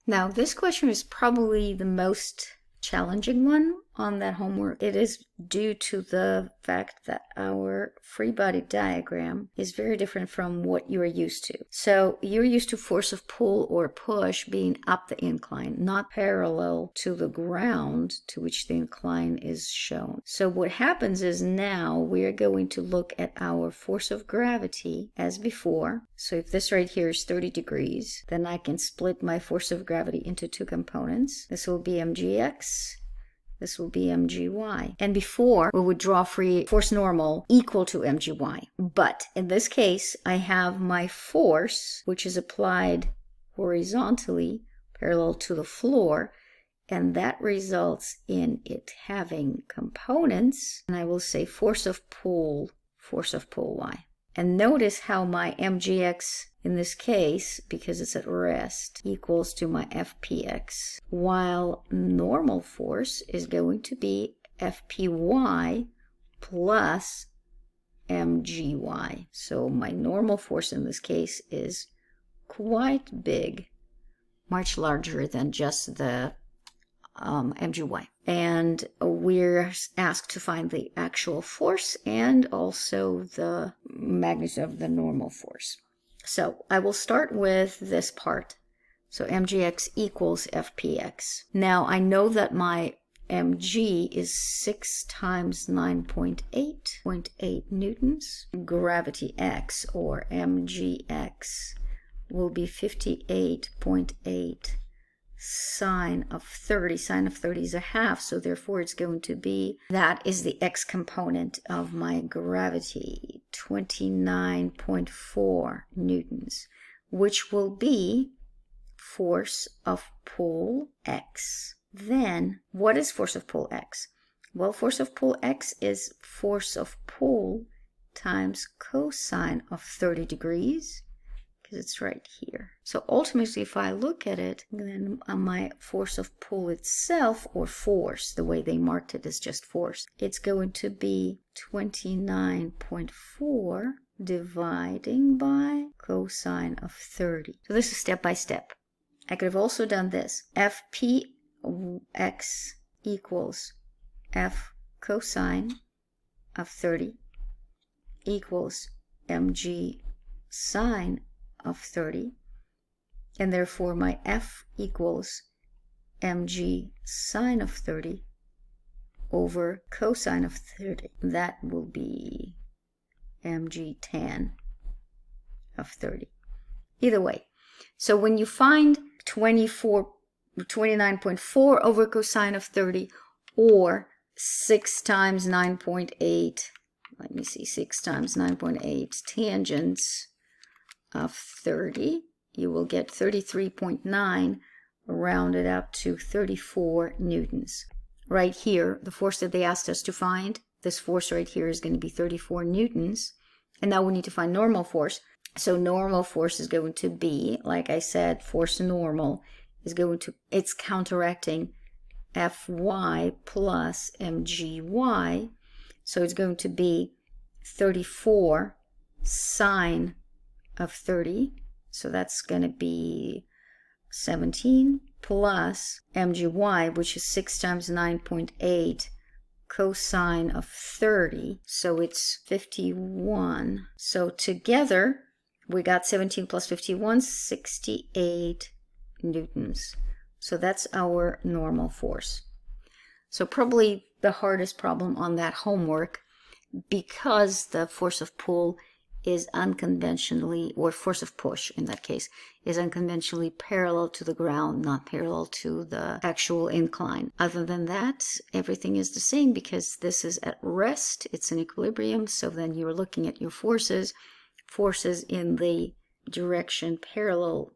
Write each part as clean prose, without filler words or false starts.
Now, this question is probably the most challenging one on that homework. It is due to the fact that our free body diagram is very different from what you're used to. So you're used to force of pull or push being up the incline, not parallel to the ground to which the incline is shown. So what happens is now we're going to look at our force of gravity as before. So if this right here is 30 degrees, then I can split my force of gravity into two components. This will be mgx. This will be mgy. And before, we would draw free force normal equal to mgy. But in this case, I have my force, which is applied horizontally, parallel to the floor, and that results in it having components. And I will say force of pull y. And notice how my mgx in this case, because it's at rest, equals to my fpx, while normal force is going to be fpy plus mgy. So my normal force in this case is quite big, much larger than just the mgy. And we're asked to find the actual force and also the magnitude of the normal force. So I will start with this part. So mgx equals fpx. Now I know that my mg is 6 times 9.8 newtons. Gravity x, or mgx, will be 58.8 sine of 30. Sine of 30 is a half, so therefore it's going to be, that is the x component of my gravity, 29.4 newtons, which will be force of pull x. Then, what is force of pull x? Well, force of pull x is force of pull times cosine of 30 degrees, because it's right here. So ultimately, if I look at it, then my force of pull itself, or force, the way they marked it is just force, it's going to be 29.4 dividing by cosine of 30. So this is step by step. I could have also done this. fpx equals f cosine of 30 equals mg sine of 30, and therefore my f equals mg sine of 30 over cosine of 30. That will be mg tan of 30. Either way, so when you find 29.4 over cosine of 30, or 6 times 9.8, let me see, 6 times 9.8 tangents of 30, you will get 33.9 rounded up to 34 newtons. Right here, the force that they asked us to find, this force right here is going to be 34 newtons. And now we need to find normal force. So normal force is going to be, like I said, force normal is going to, it's counteracting Fy plus Mgy. So it's going to be 34 sine of 30. So that's going to be 17 plus Mgy, which is 6 times 9.8 cosine of 30. So it's 51. So together, we got 17 plus 51, 68 newtons. So that's our normal force. So probably the hardest problem on that homework, because the force of pull is unconventionally, or force of push in that case, is unconventionally parallel to the ground, not parallel to the actual incline. Other than that, everything is the same because this is at rest, it's in equilibrium, so then you're looking at your forces in the direction parallel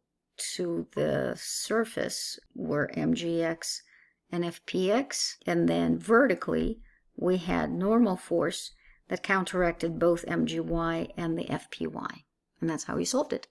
to the surface were mgx and fpx, and then vertically we had normal force that counteracted both mgy and the fpy, and that's how we solved it.